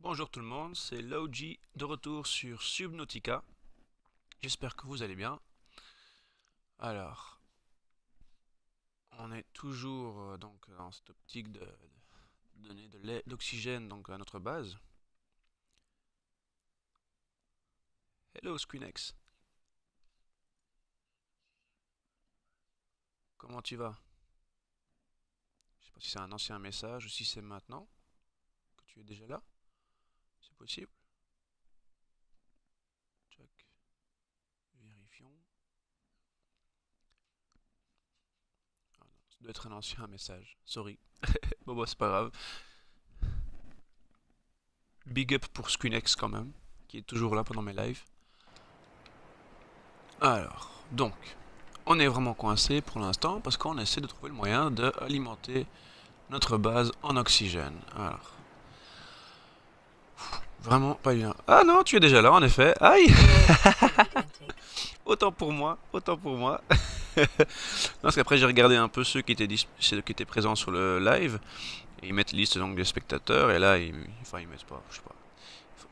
Bonjour tout le monde, c'est Logi de retour sur Subnautica. J'espère que vous allez bien. Alors, on est toujours donc dans cette optique de donner de l'oxygène donc à notre base. Hello Squinex, comment tu vas? Je sais pas si c'est un ancien message ou si c'est maintenant que tu es déjà là. C'est possible? Check, vérifions. Ah non, ça doit être un ancien message. Sorry. Bon, bah, c'est pas grave. Big up pour Squinex quand même, qui est toujours là pendant mes lives. Alors, donc, on est vraiment coincé pour l'instant parce qu'on essaie de trouver le moyen d'alimenter notre base en oxygène. Alors, vraiment pas bien. Ah non, tu es déjà là en effet. Aïe. Autant pour moi, autant pour moi. Non, parce qu'après j'ai regardé un peu ceux qui étaient présents sur le live. Et ils mettent liste donc des spectateurs et là ils mettent pas, je sais pas.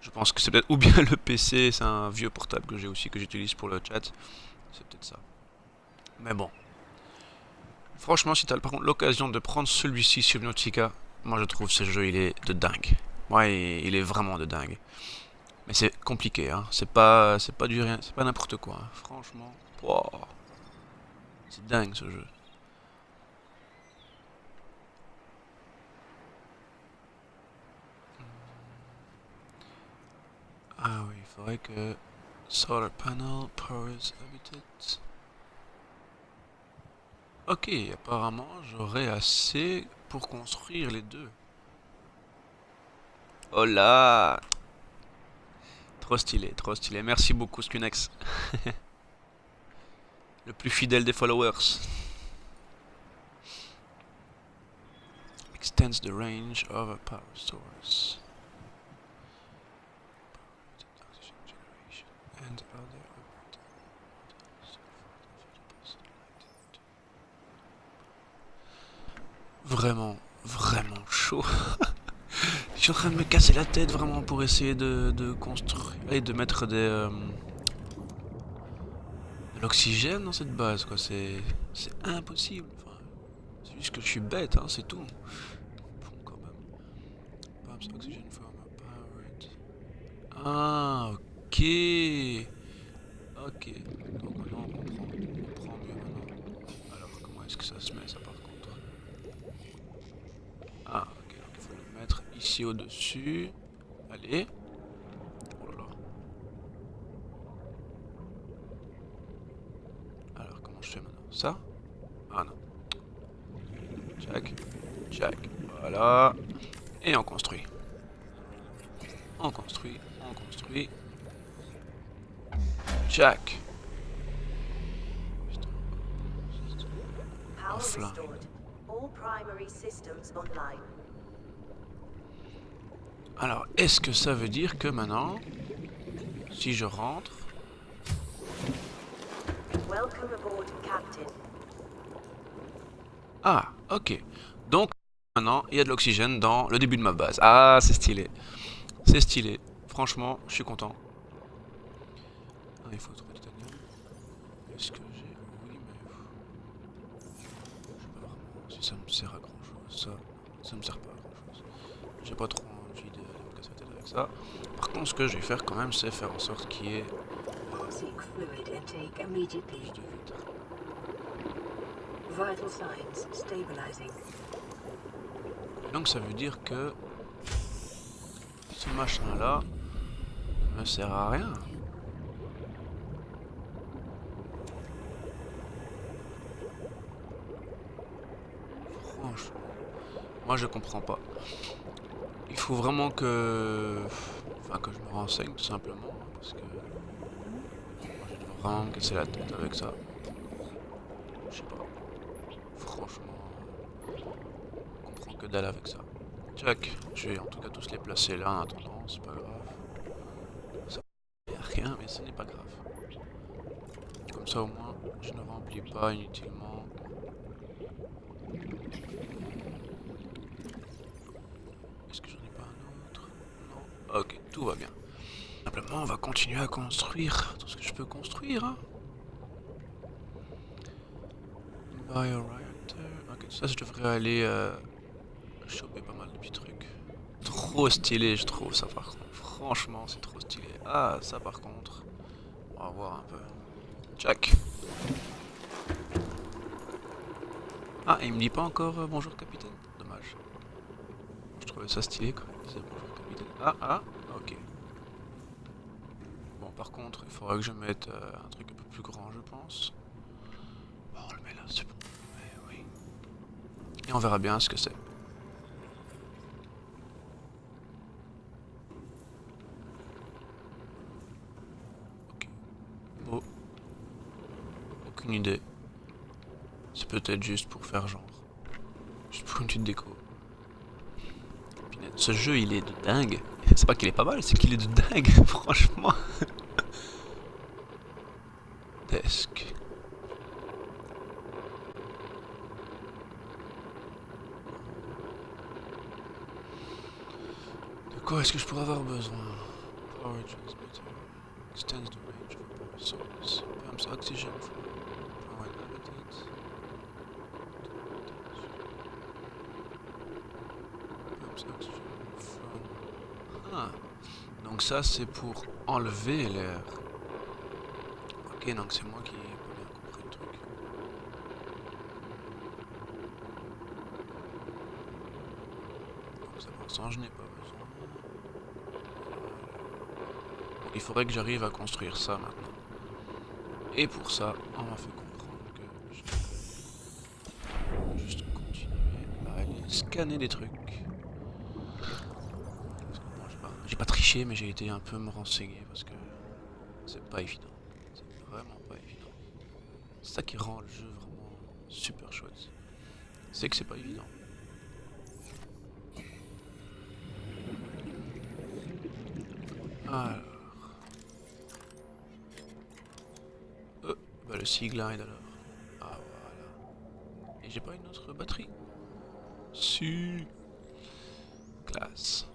Je pense que c'est peut-être ou bien le PC, c'est un vieux portable que j'ai aussi que j'utilise pour le chat. C'est peut-être ça. Mais bon. Franchement, si t'as par contre l'occasion de prendre celui-ci Subnautica, moi je trouve ce jeu il est de dingue. Ouais, il est vraiment de dingue. Mais c'est compliqué, hein. C'est pas du rien, c'est pas n'importe quoi, hein. Franchement, wow, c'est dingue ce jeu. Ah oui, il faudrait que solar panel powers habitat. Ok, apparemment j'aurai assez pour construire les deux. Oh là, trop stylé, trop stylé. Merci beaucoup Skunex, le plus fidèle des followers. Extends the range of a power source. And other vraiment, vraiment chaud. Je suis en train de me casser la tête vraiment pour essayer de construire et de mettre de l'oxygène dans cette base, quoi. C'est impossible. Enfin, c'est juste que je suis bête, hein, c'est tout. Bon, quand même. Pumps oxygen from a powered. Ah, ok. Ok. Donc maintenant on comprend mieux maintenant. Alors comment est-ce que ça se met ça par contre? Ah, ok. Donc il faut le mettre ici au-dessus. Allez. Oh là là. Alors comment je fais maintenant? Ça? Ah non. Check. Check. Voilà. Et on construit. On construit. On construit. Check. Offline. Alors, est-ce que ça veut dire que maintenant, si je rentre... Ah, ok. Donc, maintenant, il y a de l'oxygène dans le début de ma base. Ah, c'est stylé. C'est stylé. Franchement, je suis content. Ah, il faut trouver du titanium. Est-ce que j'ai... Oui, mais... Je sais pas vraiment si ça me sert à grand-chose. Ça me sert pas à grand-chose. J'ai pas trop envie de me casser la tête avec ça. Par contre, ce que je vais faire quand même, c'est faire en sorte qu'il y ait... plus de vitres. Donc ça veut dire que ce machin-là ne me sert à rien. Franchement, moi je comprends pas. Il faut vraiment que... Enfin, que je me renseigne tout simplement, parce que... Moi je dois vraiment me casser la tête avec ça. Je sais pas. Franchement, je comprends que dalle avec ça. Check, je vais en tout cas tous les placer là en attendant, c'est pas grave. Ça y a rien, mais ce n'est pas grave. Comme ça au moins, je ne remplis pas inutilement. Est-ce que j'en ai pas un autre? Non. Ok, tout va bien. Simplement, on va continuer à construire tout ce que je peux construire. Hein. Bioreactor. Ok, ça, je devrais aller choper pas mal de petits trucs. Trop stylé, je trouve ça par contre. Franchement, c'est trop stylé. Ah, ça par contre. On va voir un peu. Jack. Ah, il me dit pas encore bonjour capitaine. Dommage. Je trouvais ça stylé quand il disait bonjour capitaine. Ah, ok. Bon, par contre, il faudra que je mette un truc un peu plus grand, je pense. Bon, on le met là, c'est bon. Mais oui. Et on verra bien ce que c'est. Ok. Bon. Aucune idée. C'est peut-être juste pour faire genre. Juste pour une petite déco. Ce jeu, il est de dingue. C'est pas qu'il est pas mal, c'est qu'il est de dingue, franchement. Desk. De quoi est-ce que je pourrais avoir besoin? Power transmitter. Extends the range of power source. Pumps oxygen from power habitat. Pumps oxygen from... Ah. Donc ça, c'est pour enlever l'air. Ok, donc c'est moi qui ai pas bien compris le truc. Donc ça, pour l'instant, je n'ai pas besoin. Bon, il faudrait que j'arrive à construire ça maintenant. Et pour ça, on m'a fait comprendre que je devrais juste continuer à aller scanner des trucs. Bon, j'ai pas triché, mais j'ai été un peu me renseigner parce que c'est pas évident. C'est vraiment pas évident. C'est ça qui rend le jeu vraiment super chouette. C'est que c'est pas évident. Alors. Bah le Sea-Glide alors. Ah voilà. Et j'ai pas une autre batterie? Si. Classe.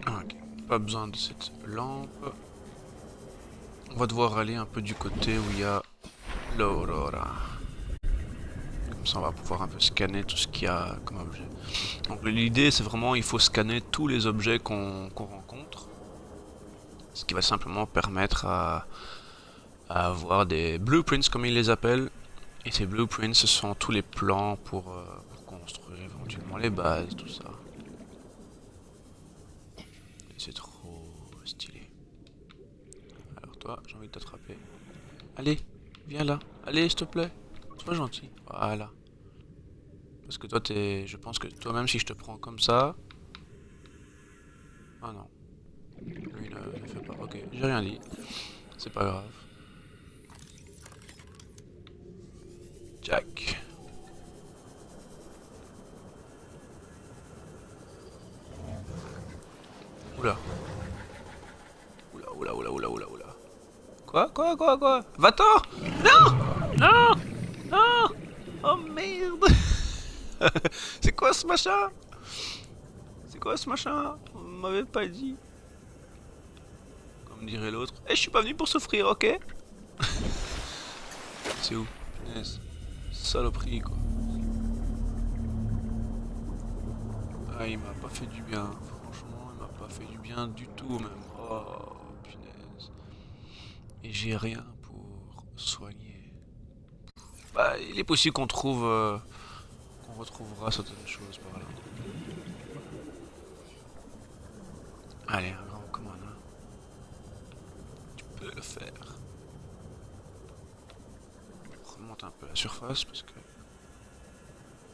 Ah, ok. Pas besoin de cette lampe. On va devoir aller un peu du côté où il y a l'Aurora. Comme ça on va pouvoir un peu scanner tout ce qu'il y a comme objet. Donc l'idée c'est vraiment il faut scanner tous les objets qu'on rencontre. Ce qui va simplement permettre à avoir des blueprints comme ils les appellent. Et ces blueprints ce sont tous les plans pour construire éventuellement les bases, tout ça. C'est trop stylé. Alors toi, j'ai envie de t'attraper. Allez, viens là. Allez, s'il te plaît. Sois gentil. Voilà. Parce que toi, je pense que toi-même, si je te prends comme ça... Ah non. Lui, ne fait pas. Ok, j'ai rien dit. C'est pas grave. Jack. Oula. Oula. Quoi? Va-t'en! Non! Non! Oh merde! C'est quoi ce machin? On m'avait pas dit. Comme dirait l'autre. Eh, je suis pas venu pour souffrir, ok? C'est où? Punaise. Saloperie, quoi. Ah, il m'a pas fait du bien. Franchement, il m'a pas fait du bien du tout, même. Oh, punaise. Et j'ai rien pour soigner. Bah, il est possible qu'on trouve... qu'on retrouvera certaines choses par là. Allez, un grand commandant. Tu peux le faire. On remonte un peu la surface parce que...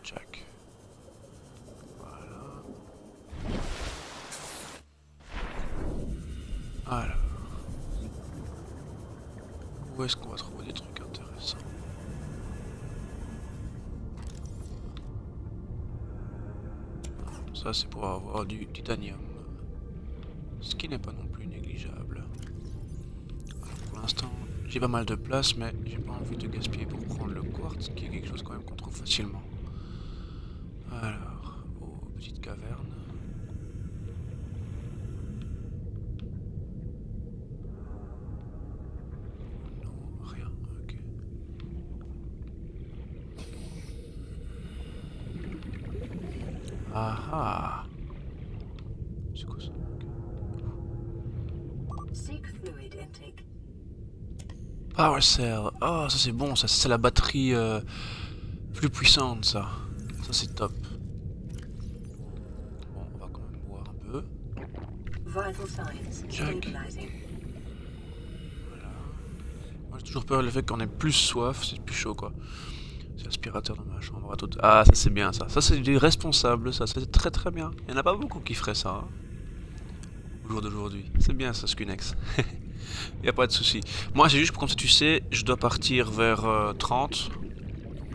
Jack. Voilà. Alors. Où est-ce qu'on va trouver des trucs intéressants? Ça c'est pour avoir du titanium. Ce qui n'est pas non plus négligeable. Alors, pour l'instant, j'ai pas mal de place, mais j'ai pas envie de gaspiller pour prendre le quartz, qui est quelque chose quand même qu'on facilement. Alors, oh, petite caverne. Non, rien, ok. Ah ah. C'est quoi ça? Power cell. Oh, ça c'est bon, ça c'est la batterie plus puissante, ça. Ça c'est top. Bon, on va quand même boire un peu. Jack. Voilà. Moi j'ai toujours peur le fait qu'on ait plus soif, c'est plus chaud quoi. C'est l'aspirateur dans ma chambre à toute... Ah, ça c'est bien ça. Ça c'est du responsable, ça c'est très très bien. Il n'y en a pas beaucoup qui feraient ça. Hein, au jour d'aujourd'hui. C'est bien ça, Scunex. Y a pas de souci. Moi c'est juste comme ça tu sais, je dois partir vers 30.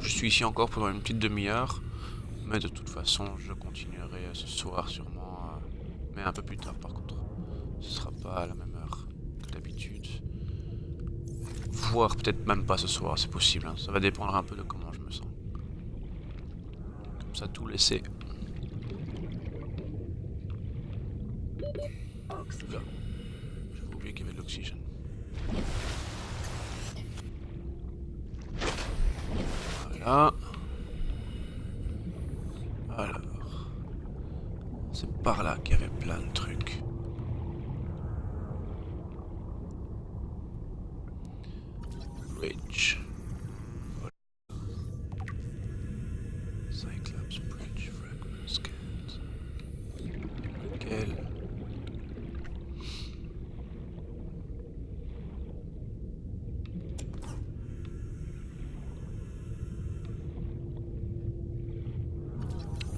Je suis ici encore pendant une petite demi-heure. Mais de toute façon, je continuerai ce soir sûrement. Mais un peu plus tard par contre. Ce sera pas à la même heure que d'habitude. Voire peut-être même pas ce soir, c'est possible. Hein. Ça va dépendre un peu de comment je me sens. Comme ça, tout laisser. Là. J'avais oublié qu'il y avait de l'oxygène. Voilà. Alors. C'est par là qu'il y avait plein de trucs. Bridge. Voilà. Cyclops Bridge Fragment Scans. Lequel?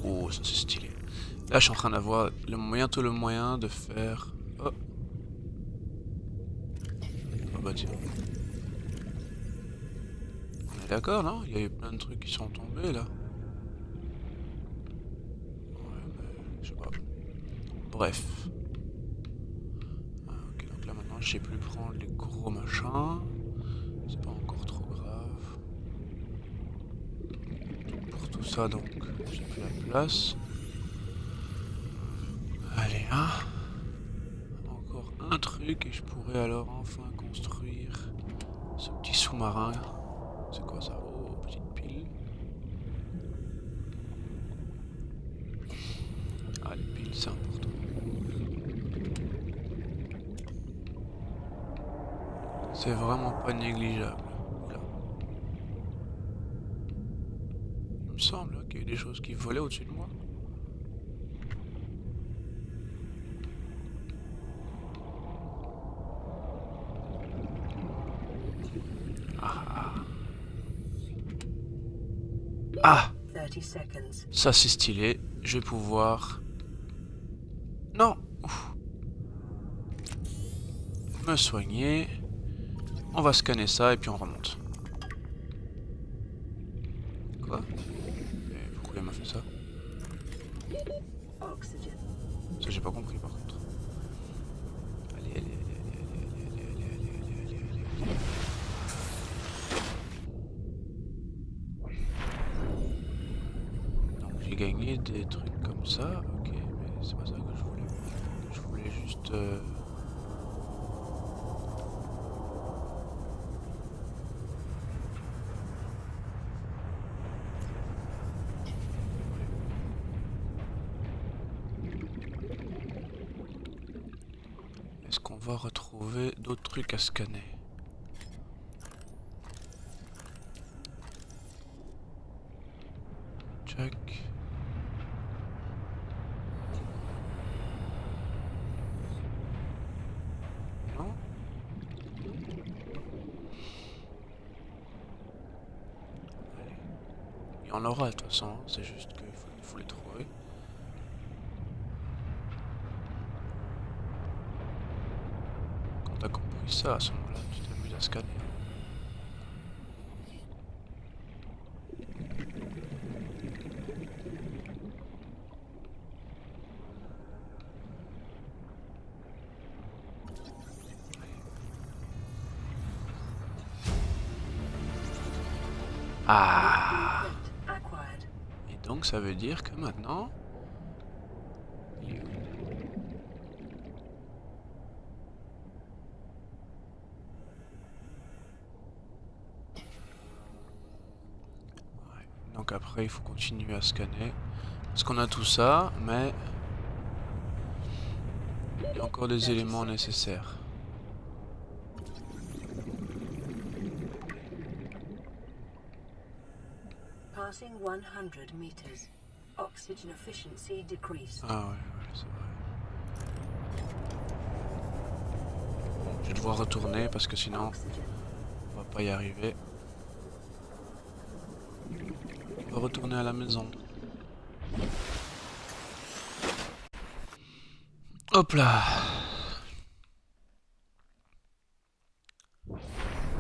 Oh, ça c'est stylé. Là, je suis en train d'avoir bientôt le moyen de faire... Oh. Oh bah tiens. On est d'accord, non? Il y a eu plein de trucs qui sont tombés, là. Ouais, mais... je sais pas. Bref. Ah, ok, donc là, maintenant, je sais plus prendre les gros machins. C'est pas encore trop grave. Pour tout ça, donc, j'ai plus la place. Allez, hein. Encore un truc et je pourrais alors enfin construire ce petit sous-marin. C'est quoi ça? Oh, petite pile. Ah, les piles, c'est important. C'est vraiment pas négligeable. Là. Il me semble qu'il y a eu des choses qui volaient au-dessus de moi. Ah! Ça c'est stylé. Je vais pouvoir... Non! Ouf. Me soigner. On va scanner ça et puis on remonte. Quoi? Mais pourquoi il m'a fait ça? Ça j'ai pas compris par contre. Allez, allez, allez, allez, allez, allez, allez, allez, allez, allez. J'ai gagné des trucs comme ça, ok, mais c'est pas ça que je voulais. Je voulais juste... Est-ce qu'on va retrouver d'autres trucs à scanner? Check. Non? Allez. Il y en aura de toute façon, c'est juste qu'il faut les trouver. Quand t'as compris ça, à ce moment-là, tu t'amuses à scanner. Ah! Donc ça veut dire que maintenant... Il est où? Ouais. Donc après il faut continuer à scanner. Parce qu'on a tout ça, mais... il y a encore des éléments nécessaires. Passing 100 meters. Oxygen efficiency decreased. Ah ouais, c'est vrai. Je vais devoir retourner parce que sinon on va pas y arriver. On va retourner à la maison. Hop là.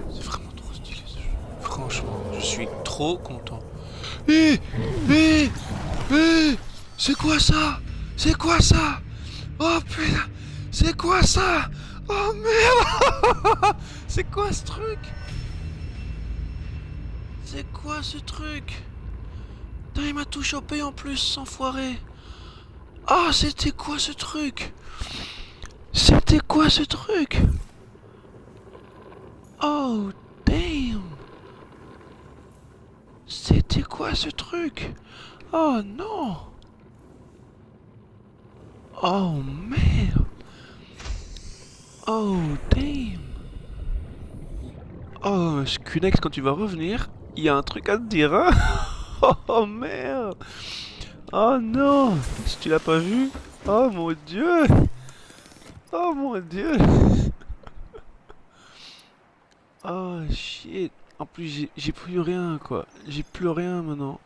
C'est vraiment trop stylé ce jeu. Franchement, je suis trop content. Hé, hé, hé, c'est quoi ça? C'est quoi ça? Oh putain, c'est quoi ça? Oh merde. C'est quoi ce truc? C'est quoi ce truc? Putain, il m'a tout chopé en plus, enfoiré. Ah, c'était quoi ce truc? C'était quoi ce truc? Oh, damn. C'était quoi ce truc? Oh non. Oh merde. Oh damn. Oh, Scunex, quand tu vas revenir, il y a un truc à te dire, hein? Oh merde. Oh non. Si tu l'as pas vu. Oh mon dieu. Oh mon dieu. Oh shit. En plus, j'ai plus rien, quoi. J'ai plus rien maintenant.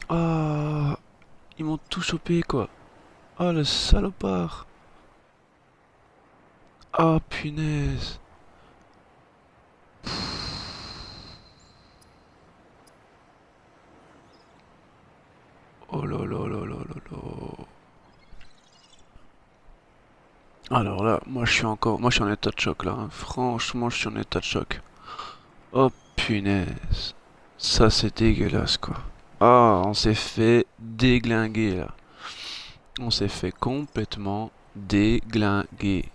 Ah, ils m'ont tout chopé, quoi. Oh, le salopard. Ah, punaise. Oh là là là là là là. Alors là, moi je suis en état de choc là, hein. Franchement, je suis en état de choc. Oh punaise. Ça c'est dégueulasse quoi. Ah, on s'est fait déglinguer là. On s'est fait complètement déglinguer.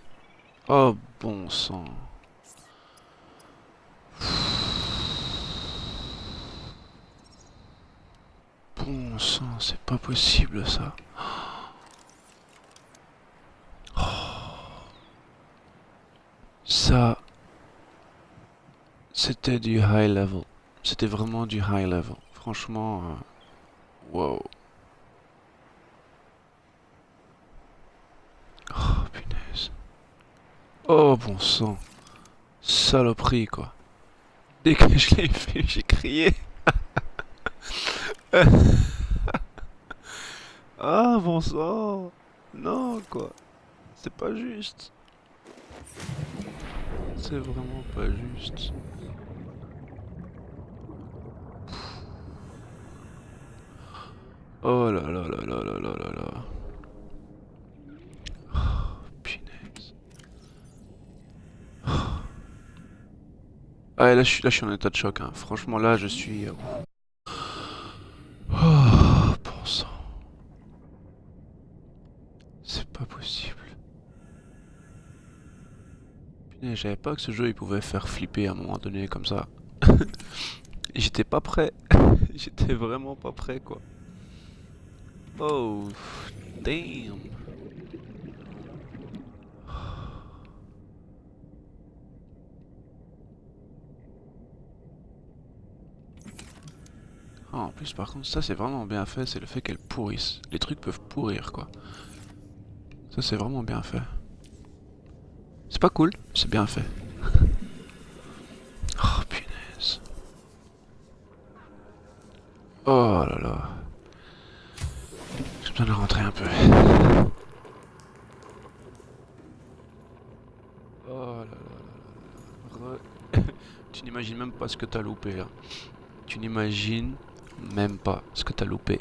Oh bon sang. Bon sang, c'est pas possible ça. Ça, c'était du high level. C'était vraiment du high level. Franchement, wow. Oh punaise. Oh bon sang. Saloperie quoi. Dès que je l'ai fait, j'ai crié. Ah bon sang. Non quoi. C'est pas juste. C'est vraiment pas juste. Oh là là là là là là là là. Oh, punaise. Ah, là, je suis en état de choc, hein. Franchement, là, je suis... Oh, bon sang. C'est pas possible. Punaise, j'avais pas que ce jeu, il pouvait faire flipper à un moment donné, comme ça. J'étais pas prêt. J'étais vraiment pas prêt, quoi. Oh, damn. Ah, en plus, par contre, ça, c'est vraiment bien fait. C'est le fait qu'elles pourrissent. Les trucs peuvent pourrir, quoi. Ça, c'est vraiment bien fait. C'est pas cool, c'est bien fait. Oh, punaise. Oh là là. J'ai besoin de rentrer un peu. Oh là là là là. Tu n'imagines même pas ce que t'as loupé là. Tu n'imagines même pas ce que t'as loupé.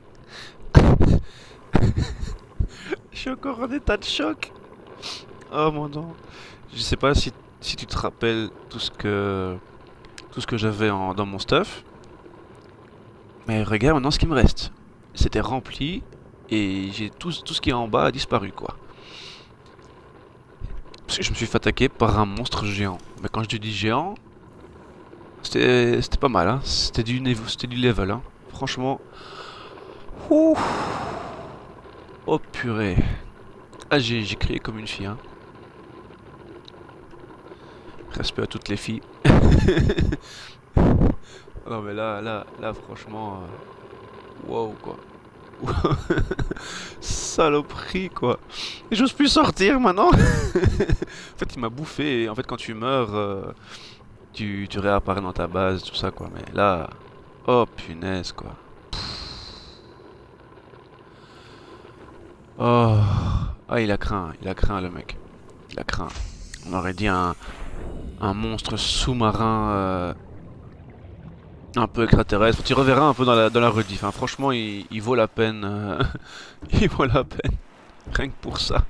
Je suis encore en état de choc. Oh mon dieu. Je sais pas si tu te rappelles tout ce que j'avais dans mon stuff. Mais regarde maintenant ce qui me reste. C'était rempli et j'ai tout ce qui est en bas a disparu quoi. Parce que je me suis fait attaquer par un monstre géant. Mais quand je te dis géant, c'était pas mal hein. C'était du level hein. Franchement. Ouh. Oh purée. Ah j'ai crié comme une fille hein. Respect à toutes les filles. Non mais là franchement. Wow quoi. Saloperie quoi. Et j'ose plus sortir maintenant. En fait il m'a bouffé et en fait quand tu meurs tu réapparais dans ta base tout ça quoi. Mais là. Oh punaise quoi. Oh. Ah il a craint le mec. Il a craint. On aurait dit un monstre sous-marin un peu extraterrestre. Tu reverras un peu dans la rediff. Hein. Franchement, il vaut la peine. Il vaut la peine. Rien que pour ça.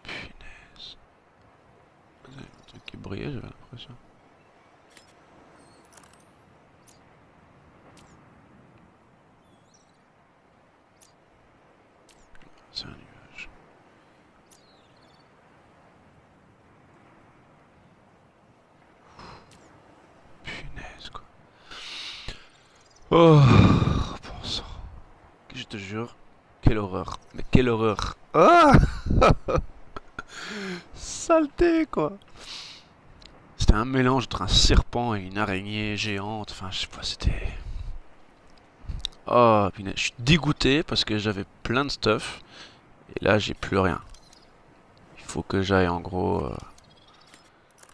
Punaise. Il y a un truc qui brillait, j'avais l'impression. C'est un nuage. Punaise, quoi. Oh, bon sang. Je te jure, quelle horreur. Mais quelle horreur. Ah saleté, quoi. C'était un mélange entre un serpent et une araignée géante. Enfin, je sais pas, c'était... Oh, punaise. Je suis dégoûté parce que j'avais plein de stuff. Et là, j'ai plus rien. Il faut que j'aille en gros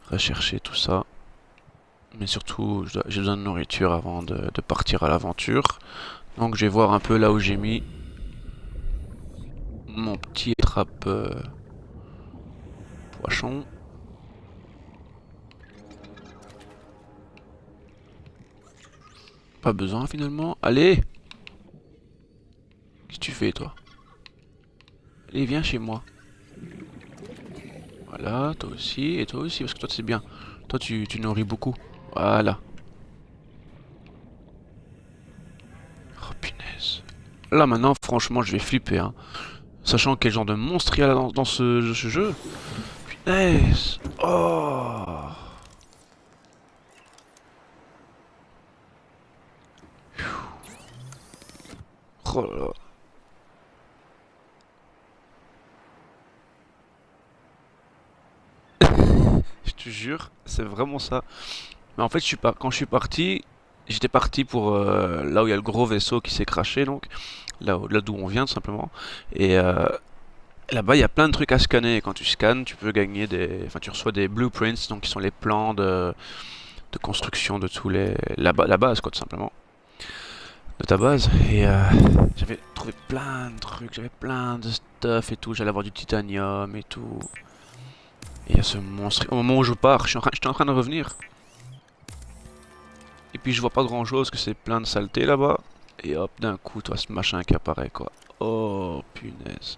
rechercher tout ça. Mais surtout, j'ai besoin de nourriture avant de partir à l'aventure. Donc je vais voir un peu là où j'ai mis mon petit trappe poisson. Pas besoin finalement. Allez! Qu'est-ce que tu fais toi? Allez, viens chez moi. Voilà, toi aussi, et toi aussi, parce que toi c'est bien. Toi tu nourris beaucoup. Voilà. Oh punaise. Là maintenant, franchement, je vais flipper, hein. Sachant quel genre de monstre il y a là dans ce jeu. Punaise. Oh. Oh là là. Je te jure, c'est vraiment ça. Mais en fait, quand je suis parti, j'étais parti pour là où il y a le gros vaisseau qui s'est crashé, donc là d'où on vient tout simplement. Et là-bas, il y a plein de trucs à scanner. Et quand tu scannes, tu peux gagner enfin, tu reçois des blueprints, donc qui sont les plans de construction de la base, quoi, tout simplement, de ta base. Et j'avais trouvé plein de trucs, j'avais plein de stuff et tout. J'allais avoir du titanium et tout. Et il y a ce monstre. Au moment où je pars, j'étais en train de revenir. Et puis je vois pas grand chose, que c'est plein de saleté là-bas. Et hop, d'un coup, toi, ce machin qui apparaît, quoi. Oh, punaise.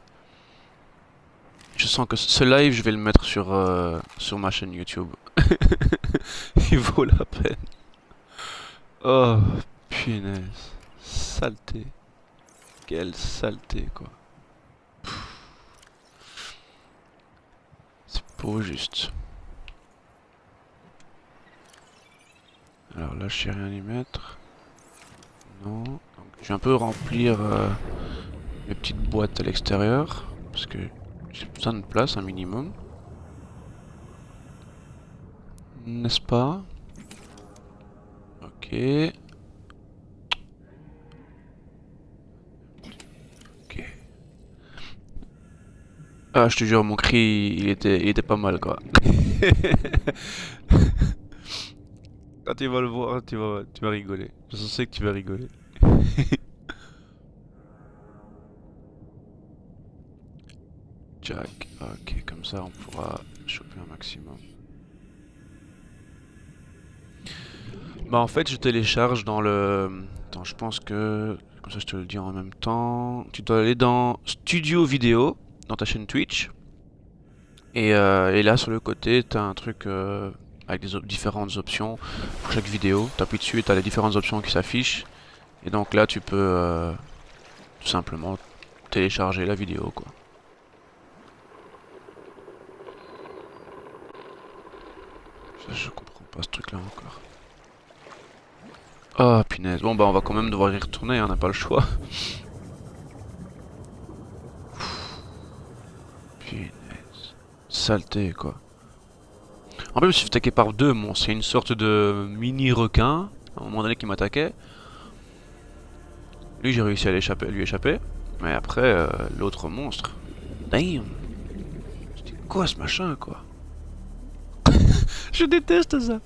Je sens que ce live, je vais le mettre sur ma chaîne YouTube. Il vaut la peine. Oh, punaise. Saleté. Quelle saleté, quoi. C'est pas au juste. Alors là, je sais rien y mettre. Non. Donc, je vais un peu remplir mes petites boîtes à l'extérieur. Parce que j'ai besoin de place, un minimum. N'est-ce pas? Ok. Ok. Ah, je te jure, mon cri, il était pas mal, quoi. Quand tu vas le voir, tu vas rigoler. Je sais que tu vas rigoler. Jack, ok, comme ça on pourra choper un maximum. Bah en fait je télécharge dans le... Attends, je pense que... Comme ça je te le dis en même temps. Tu dois aller dans Studio Vidéo, dans ta chaîne Twitch. Et là sur le côté t'as un truc avec différentes options pour chaque vidéo. T'appuies dessus et t'as les différentes options qui s'affichent. Et donc là, tu peux tout simplement télécharger la vidéo, quoi. Ça, je comprends pas ce truc-là encore. Ah, punaise. Bon, bah, on va quand même devoir y retourner, hein, on n'a pas le choix. Punaise. Saleté, quoi. En plus, je me suis fait attaquer par deux monstres. C'est une sorte de mini requin, à un moment donné, qui m'attaquait. Lui, j'ai réussi à lui échapper. Mais après, l'autre monstre. Damn! C'était quoi ce machin, quoi? Je déteste ça!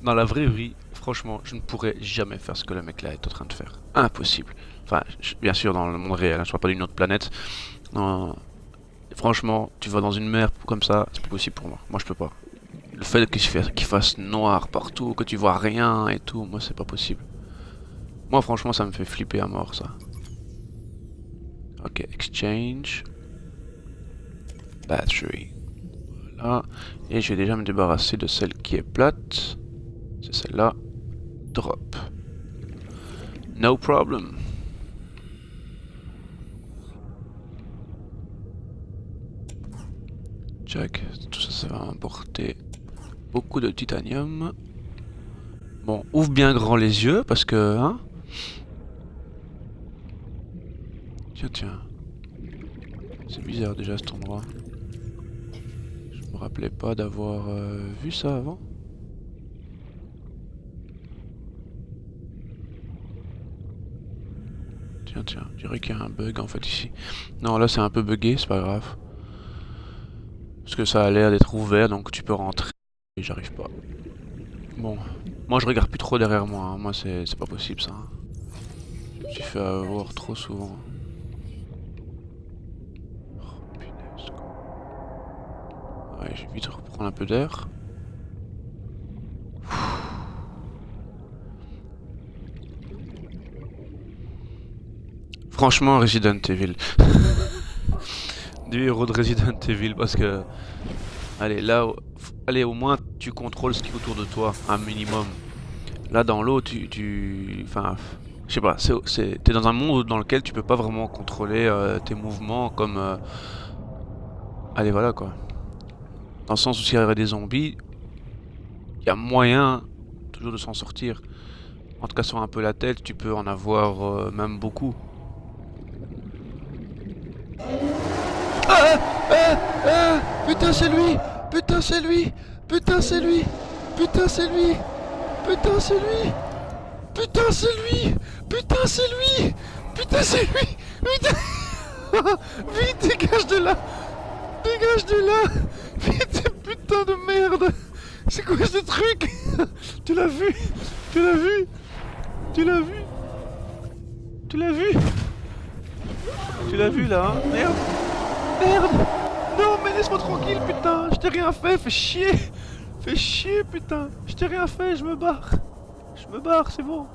Dans la vraie vie, franchement, je ne pourrais jamais faire ce que le mec là est en train de faire. Impossible. Enfin, bien sûr, dans le monde réel, hein, je parle pas d'une autre planète. Non, franchement, tu vas dans une mer comme ça, c'est pas possible pour moi. Moi, je peux pas. Le fait qu'il fasse noir partout, que tu vois rien et tout, moi, c'est pas possible. Moi, franchement, ça me fait flipper à mort, ça. Ok, exchange. Battery. Voilà. Et je vais déjà me débarrasser de celle qui est plate. C'est celle-là. Drop. No problem. Check. Tout ça, ça va m'apporter beaucoup de titanium. Bon, ouvre bien grand les yeux parce que, hein. Tiens, tiens. C'est bizarre déjà cet endroit. Je me rappelais pas d'avoir vu ça avant. Tiens, tiens, je dirais qu'il y a un bug en fait ici. Non, là c'est un peu buggé, c'est pas grave. Parce que ça a l'air d'être ouvert, donc tu peux rentrer. Et j'arrive pas. Bon, moi je regarde plus trop derrière moi, hein. Moi c'est pas possible ça, hein. Je me suis fait avoir trop souvent. Oh punaise quoi. Ouais, je vais vite reprendre un peu d'air. Franchement, Resident Evil. Du héros de Resident Evil parce que... Allez, là, allez, au moins tu contrôles ce qui est autour de toi, un minimum. Là, dans l'eau, enfin, je sais pas, t'es dans un monde dans lequel tu peux pas vraiment contrôler tes mouvements comme... Allez, voilà quoi. Dans le sens où s'il y avait des zombies, il y a moyen toujours de s'en sortir. En tout cas, sur un peu la tête, tu peux en avoir même beaucoup. Ah, ah, ah, putain, c'est lui! Putain, c'est lui! Putain, c'est lui! Putain, c'est lui! Putain, c'est lui! Putain, c'est lui! Putain, c'est lui! Putain, c'est lui! Putain! Vite, dégage de là! Dégage de là! Vite, putain de merde! C'est quoi ce truc? Tu l'as vu? Tu l'as vu? Tu l'as vu? Tu l'as vu? Tu l'as vu là, hein? Merde! Merde! Non, mais laisse-moi tranquille, putain! Je t'ai rien fait, fais chier! Fais chier, putain! Je t'ai rien fait, je me barre! Je me barre, c'est bon!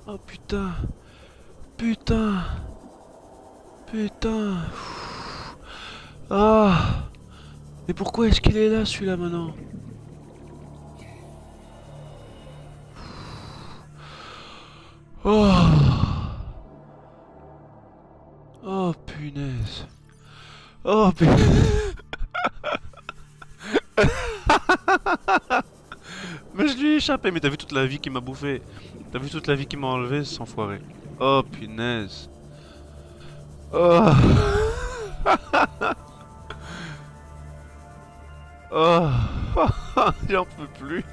Oh putain! Putain! Putain! Ah! Mais pourquoi est-ce qu'il est là, celui-là, maintenant? Oh! Oh, punaise! Oh, punaise! Mais je lui ai échappé, mais t'as vu toute la vie qu'il m'a bouffé. T'as vu toute la vie qu'il m'a enlevé, cet enfoiré. Oh punaise. Oh. Oh. J'en peux plus.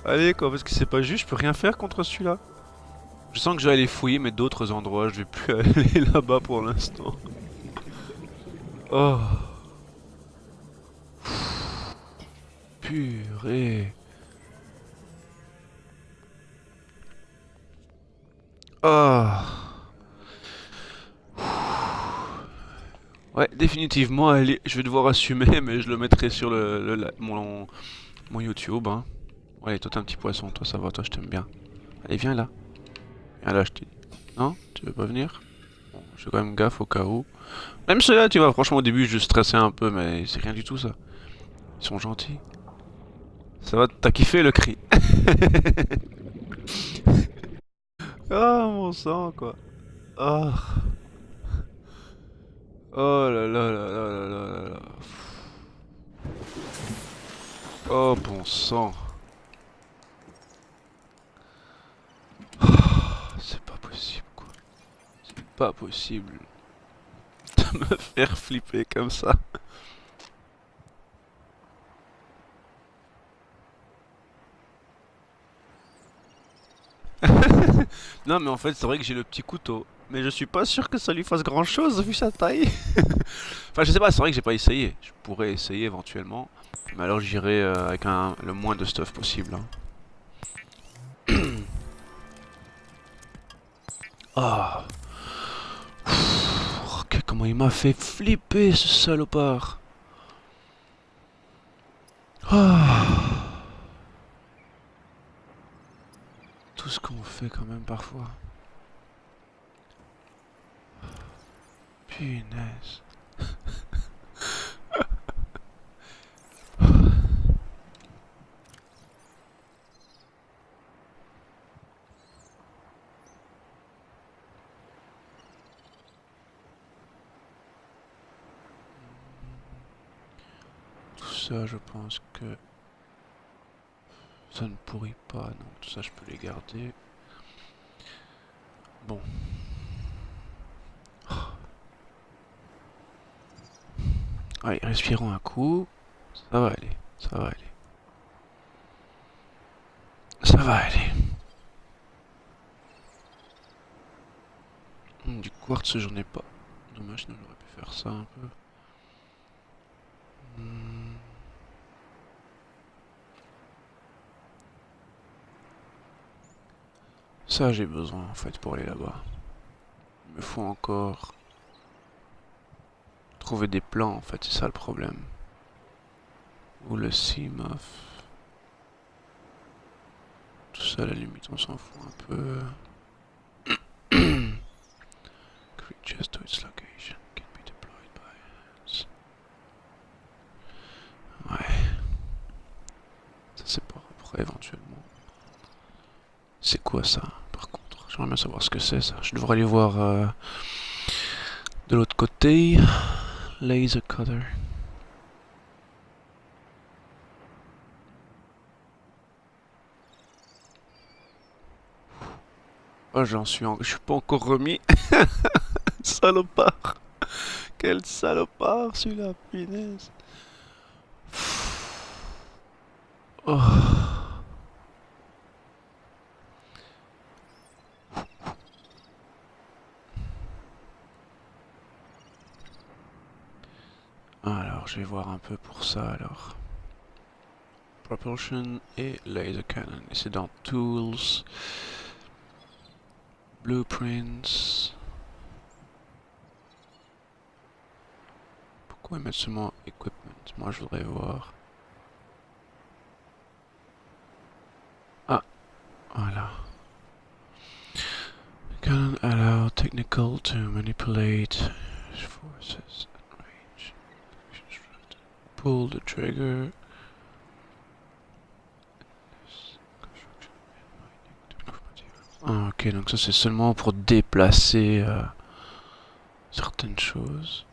Allez quoi, parce que c'est pas juste, je peux rien faire contre celui-là. Je sens que je vais aller fouiller, mais d'autres endroits, je vais plus aller là-bas pour l'instant. Oh. Purée. Ah. Ouais, définitivement, allez, je vais devoir assumer, mais je le mettrai sur mon YouTube, hein. Allez, toi t'es un petit poisson, toi ça va, toi je t'aime bien. Allez, viens là. Viens là, je te dis. Non? Tu veux pas venir? Bon, je fais quand même gaffe au cas où. Même ceux-là, tu vois, franchement au début je stressais un peu, mais c'est rien du tout ça. Ils sont gentils. Ça va, t'as kiffé le cri? Ah, mon sang, quoi. Ah. Oh là là là là là là là là. Oh, bon sang. C'est pas possible, quoi. C'est pas possible de me faire flipper comme ça. Non, mais en fait, c'est vrai que j'ai le petit couteau. Mais je suis pas sûr que ça lui fasse grand chose vu sa taille. Enfin, je sais pas, c'est vrai que j'ai pas essayé. Je pourrais essayer éventuellement. Mais alors j'irai avec le moins de stuff possible, hein. Ah. Ok, comment il m'a fait flipper ce salopard. Ah. Tout ce qu'on fait quand même parfois. Punaise. Tout ça, je pense que ça ne pourrit pas. Non, tout ça, je peux les garder. Bon. Allez, respirons un coup. Ça va aller. Ça va aller. Ça va aller. Du quartz, j'en ai pas. Dommage, sinon j'aurais pu faire ça un peu. Hmm. Ça, j'ai besoin en fait pour aller là-bas. Il me faut encore trouver des plans en fait, c'est ça le problème. Ou le CMOF. Tout ça, à la limite, on s'en fout un peu. Creatures to its location can be deployed by hands. Ouais, ça c'est pas après éventuellement. C'est quoi ça par contre? J'aimerais bien savoir ce que c'est ça. Je devrais aller voir de l'autre côté. Laser cutter. Oh, je suis pas encore remis. Salopard. Quel salopard celui-là, punaise. Oh. Alors, je vais voir un peu pour ça alors. Propulsion et laser cannon. Et c'est dans Tools, Blueprints. Pourquoi ils mettent seulement Equipment? Moi, je voudrais voir. Ah, voilà. Cannon allow technical to manipulate forces at range. Pull the trigger. Ah, ok, donc ça c'est seulement pour déplacer certaines choses.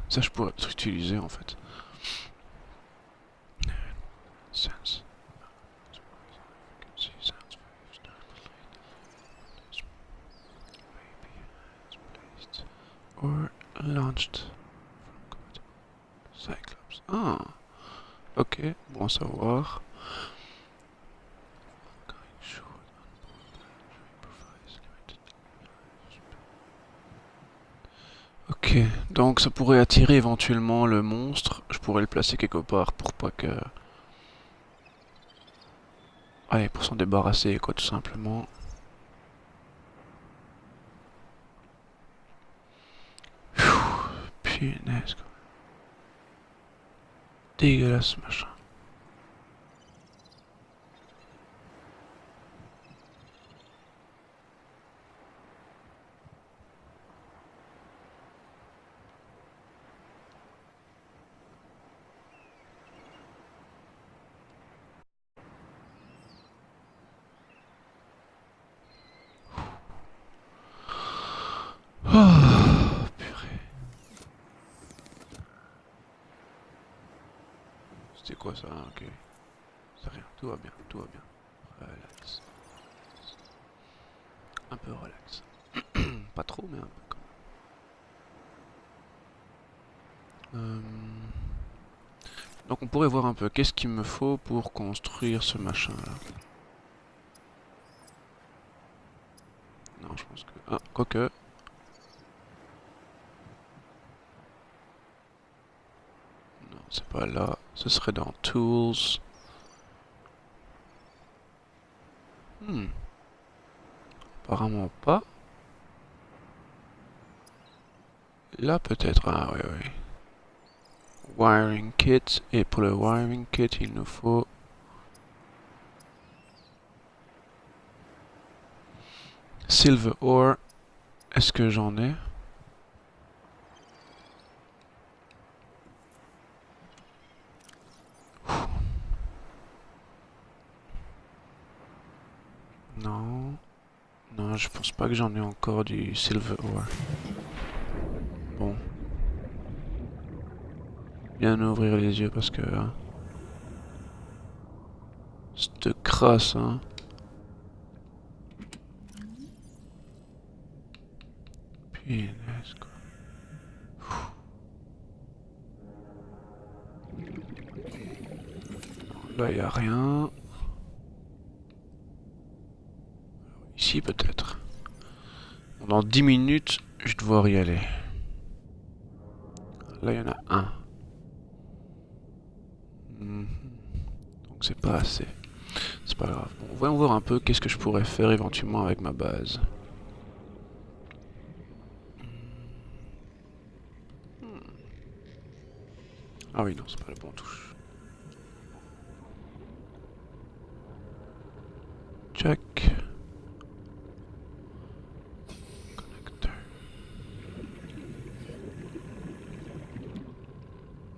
Ça je pourrais utiliser en fait. Sense. Or launched from Cyclops. Ah, ok, bon à savoir. Ok, donc ça pourrait attirer éventuellement le monstre. Je pourrais le placer quelque part pour pas que... Allez, pour s'en débarrasser quoi, tout simplement. Phew, punaise quoi. Dégueulasse ce machin. C'était quoi ça? Ah, ok. C'est rien, tout va bien, tout va bien. Relax. Un peu relax. Pas trop, mais un peu quand même. Donc on pourrait voir un peu qu'est-ce qu'il me faut pour construire ce machin là. Non, je pense que... Ah, quoique... Non, c'est pas là. Ce serait dans Tools. Apparemment pas. Là peut-être. Ah oui, oui. Wiring kit. Et pour le wiring kit, il nous faut... Silver ore. Est-ce que j'en ai? Non. Non, je pense pas que j'en ai encore du silver ore. Bon. Bien ouvrir les yeux parce que... Hein, cette crasse, hein. Punaise, quoi. Là, il n'y a rien. Ici, peut-être. Dans 10 minutes, je vais devoir y aller. Là, il y en a un. Donc, c'est pas assez. C'est pas grave. Bon, voyons voir un peu qu'est-ce que je pourrais faire éventuellement avec ma base. Ah oui, non, c'est pas la bonne touche. Check. Connecteur.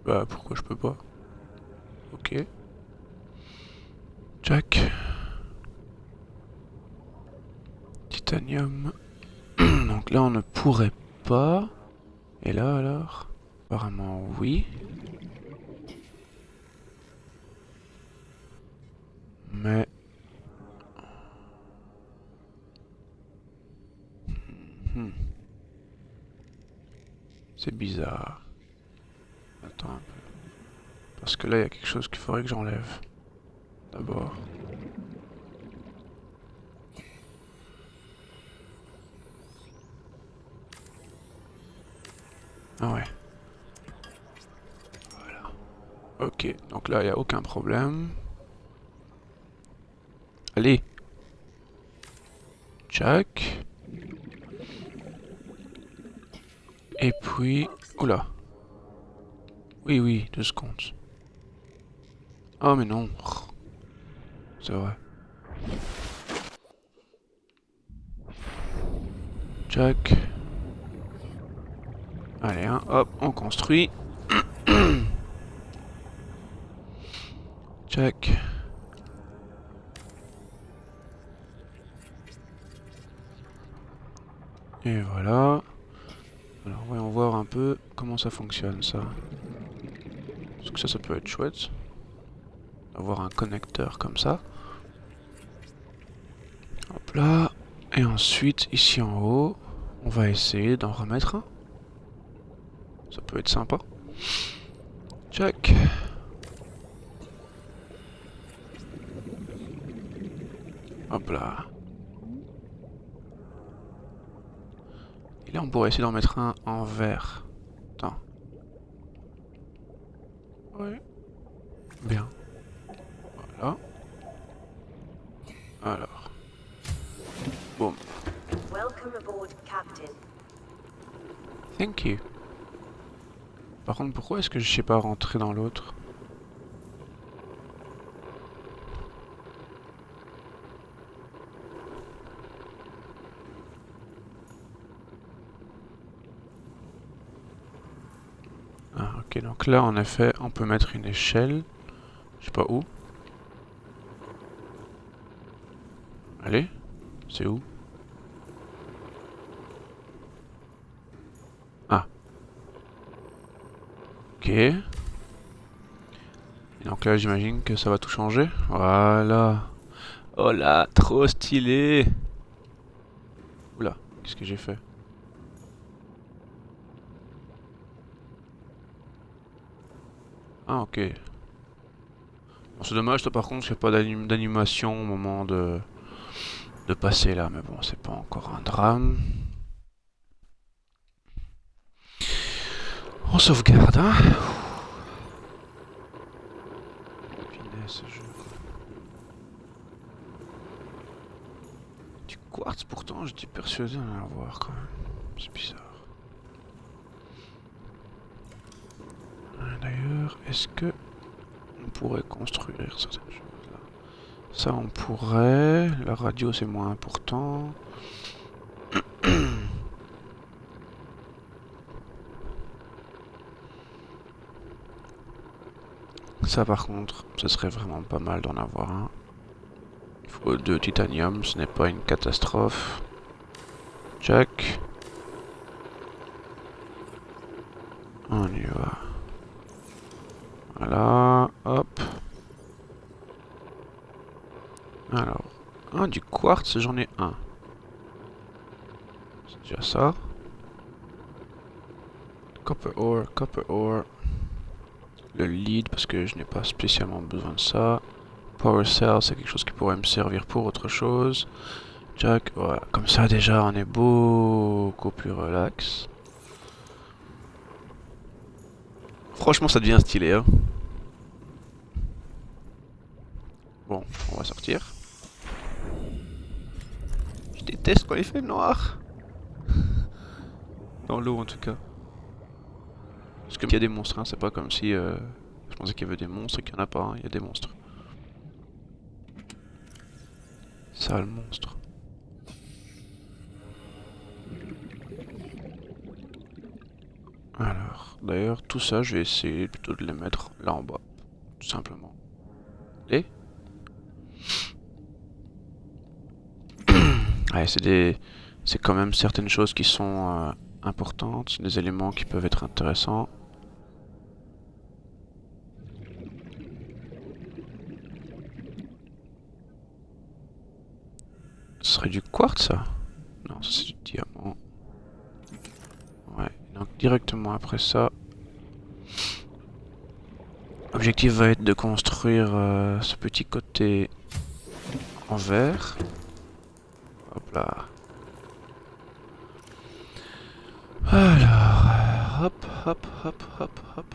Bah, pourquoi je peux pas? Ok. Check. Titanium. Donc là, on ne pourrait pas. Et là, alors? Apparemment, oui. Mais... C'est bizarre. Attends un peu. Parce que là, il y a quelque chose qu'il faudrait que j'enlève. D'abord. Ah ouais. Voilà. Ok, donc là, il n'y a aucun problème. Allez. Jack. Et puis... Oula. Oui, oui, 2 secondes. Oh, mais non. C'est vrai. Jack. Allez, hein, hop, on construit. Jack. Et voilà. Alors, voyons voir un peu comment ça fonctionne, ça. Parce que ça peut être chouette. Avoir un connecteur comme ça. Hop là. Et ensuite, ici en haut, on va essayer d'en remettre un. Ça peut être sympa. Check. Hop là. Et là, on pourrait essayer d'en mettre un en vert. Attends. Ouais. Bien. Voilà. Alors. Boum. Welcome aboard, Captain. Thank you. Par contre, pourquoi est-ce que je sais pas rentrer dans l'autre? Ah, ok, donc là, en effet, on peut mettre une échelle. Je sais pas où. Allez, c'est où? Ah. Ok. Et donc là, j'imagine que ça va tout changer. Voilà. Oh là, trop stylé. Oula, qu'est-ce que j'ai fait? Ah, ok. Bon, c'est dommage, toi, par contre, qu'il n'y a pas d'animation au moment de passer là. Mais bon, c'est pas encore un drame. On sauvegarde, hein. Punaise, ce jeu. Du quartz, pourtant, j'étais persuadé d'en avoir quand même. C'est bizarre. D'ailleurs, est-ce que on pourrait construire certaines choses là? Ça, on pourrait. La radio, c'est moins important. Ça, par contre, ce serait vraiment pas mal d'en avoir un. Il faut 2 titanium, ce n'est pas une catastrophe. Check. On y va. Voilà, hop. Alors, du quartz, j'en ai un. C'est déjà ça. Copper ore. Le lead, parce que je n'ai pas spécialement besoin de ça. Power cell, c'est quelque chose qui pourrait me servir pour autre chose. Jack, voilà. Comme ça, déjà, on est beaucoup plus relax. Franchement, ça devient stylé, hein. Bon, on va sortir. Je déteste quand il fait noir. Dans l'eau, en tout cas. Parce qu'il y a des monstres, hein. C'est pas comme si... je pensais qu'il y avait des monstres et qu'il n'y en a pas, hein. Il y a des monstres. Sale monstre. Alors, d'ailleurs, tout ça, je vais essayer plutôt de les mettre là en bas. Tout simplement. Et ouais, c'est quand même certaines choses qui sont importantes, des éléments qui peuvent être intéressants. Ce serait du quartz, ça? Non, ça c'est du diamant. Ouais, donc directement après ça, l'objectif va être de construire ce petit côté en verre. Hop là. Alors, hop,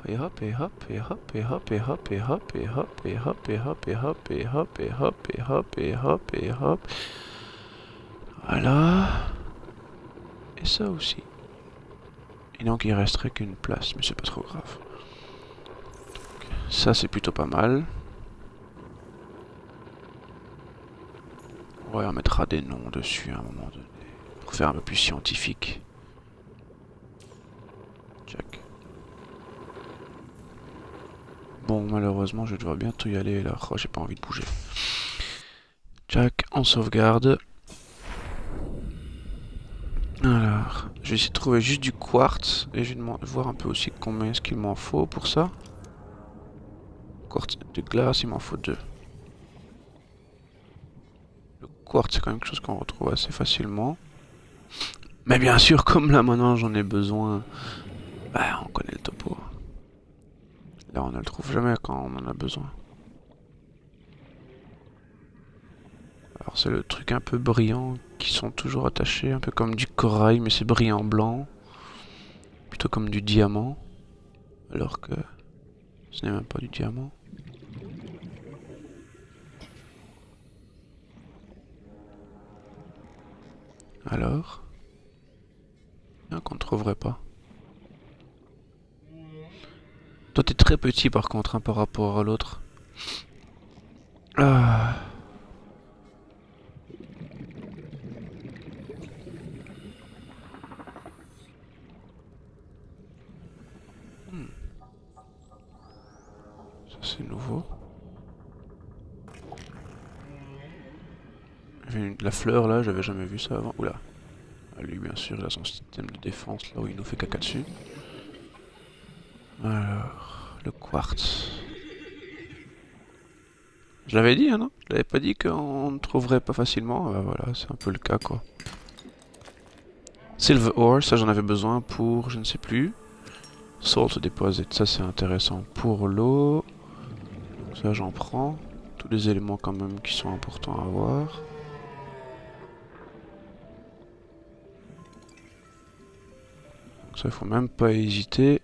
et hop, et hop, et hop, et hop, et hop, et hop, et hop, et hop, et hop, et hop, et hop, et hop, et hop, et hop, et hop. Voilà. Et ça aussi. Et donc il resterait qu'une place, mais c'est pas trop grave. Donc, ça c'est plutôt pas mal. Ouais, on mettra des noms dessus à un moment donné. Pour faire un peu plus scientifique. Check. Bon, malheureusement, je dois bientôt y aller là. Oh, j'ai pas envie de bouger. Check, on sauvegarde. Alors, je vais essayer de trouver juste du quartz. Et je vais voir un peu aussi combien est-ce qu'il m'en faut pour ça. Quartz de glace, il m'en faut 2. Le quartz, c'est quand même quelque chose qu'on retrouve assez facilement. Mais bien sûr, comme là maintenant j'en ai besoin, bah, on connaît le topo. Là, on ne le trouve jamais quand on en a besoin. Alors, c'est le truc un peu brillant qui sont toujours attachés, un peu comme du corail, mais c'est brillant blanc. Plutôt comme du diamant. Alors que ce n'est même pas du diamant. Alors, qu'on ne trouverait pas. Toi, t'es très petit par contre, hein, par rapport à l'autre. Ah. Ça, c'est nouveau. La fleur là, j'avais jamais vu ça avant. Oula. Ah, lui, bien sûr, il a son système de défense là où il nous fait caca dessus. Alors, le quartz. Je l'avais dit, hein, non? Je l'avais pas dit qu'on ne trouverait pas facilement. Bah voilà, c'est un peu le cas, quoi. Silver ore, ça j'en avais besoin pour, je ne sais plus. Salt deposit, ça c'est intéressant pour l'eau. Ça j'en prends. Tous les éléments quand même qui sont importants à avoir. Donc ça il faut même pas hésiter.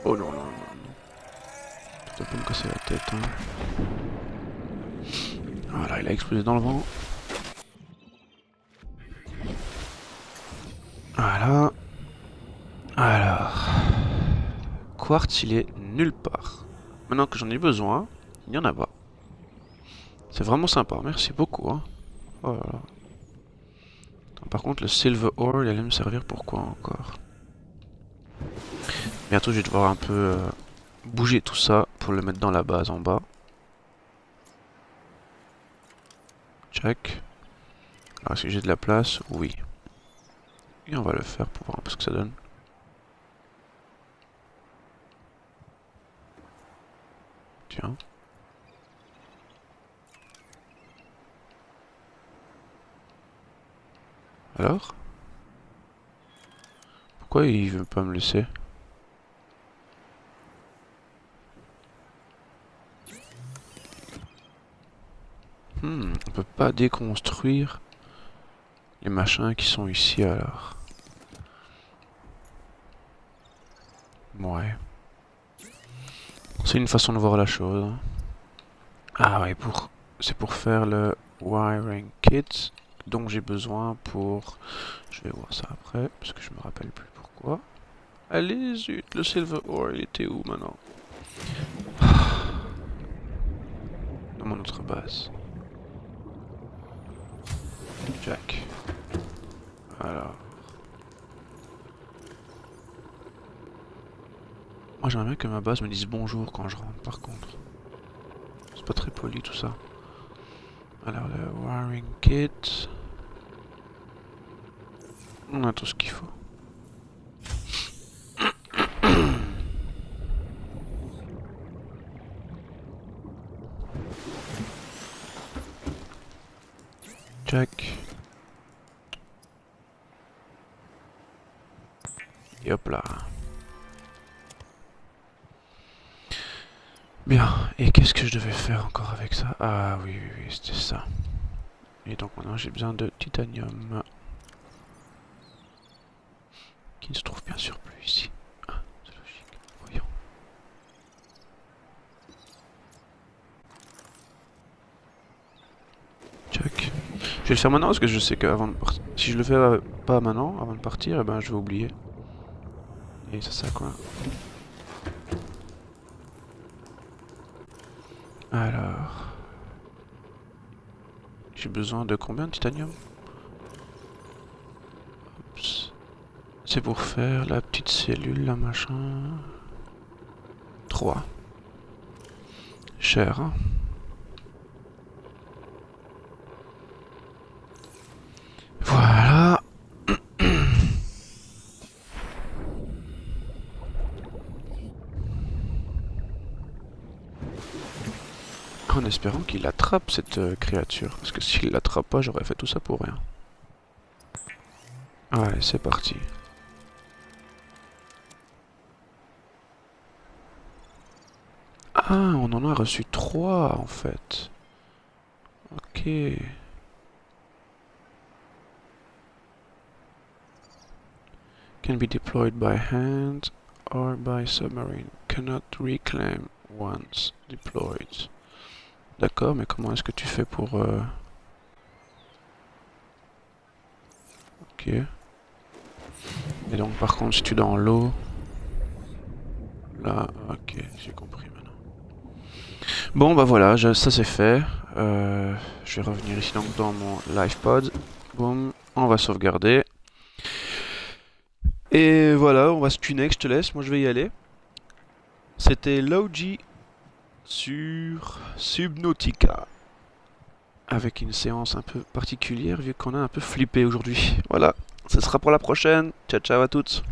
Oh non, non, non, non. Ça peut me casser la tête, hein. Voilà, il a explosé dans le vent. Voilà. Alors. Quartz, il est nulle part. Maintenant que j'en ai besoin, il n'y en a pas. C'est vraiment sympa, merci beaucoup. Hein. Oh là là. Attends, par contre, le silver ore, il allait me servir pour quoi encore? Bientôt, je vais devoir un peu bouger tout ça pour le mettre dans la base en bas. Check. Alors, est-ce que j'ai de la place? Oui. Et on va le faire pour voir un peu ce que ça donne. Tiens. Alors? Pourquoi il veut pas me laisser? On peut pas déconstruire les machins qui sont ici alors. Ouais. C'est une façon de voir la chose. Hein. Ah ouais, c'est pour faire le wiring kit dont j'ai besoin pour... Je vais voir ça après, parce que je me rappelle plus pourquoi. Allez, zut, le silver ore, il était où maintenant? Dans mon autre base. Jack. Alors... Moi j'aimerais bien que ma base me dise bonjour quand je rentre par contre. C'est pas très poli tout ça. Alors le wiring kit. On a tout ce qu'il faut. Check. Et hop là. Bien, et qu'est-ce que je devais faire encore avec ça? Ah oui, oui, oui, c'était ça. Et donc maintenant j'ai besoin de titanium. Qui ne se trouve bien sûr plus ici. Ah, c'est logique. Voyons. Check. Je vais le faire maintenant parce que je sais que si je le fais pas maintenant, avant de partir, eh ben je vais oublier. Et c'est ça quoi. Alors... J'ai besoin de combien de titanium? Oups. C'est pour faire la petite cellule, la machin... 3. Cher, hein? Voilà. En espérant qu'il attrape cette créature. Parce que s'il l'attrape pas, j'aurais fait tout ça pour rien. Allez, c'est parti. Ah, on en a reçu 3 en fait. Ok. Can be deployed by hand or by submarine. Cannot reclaim once deployed. D'accord, mais comment est-ce que tu fais pour... Ok. Et donc par contre si tu es dans l'eau... Là, ok, j'ai compris maintenant. Bon bah voilà, ça c'est fait. Je vais revenir ici donc dans mon LivePod. Boum, on va sauvegarder. Et voilà, on va se tuner, je te laisse, moi je vais y aller. C'était Logi sur Subnautica. Avec une séance un peu particulière vu qu'on a un peu flippé aujourd'hui. Voilà, ce sera pour la prochaine. Ciao ciao à toutes.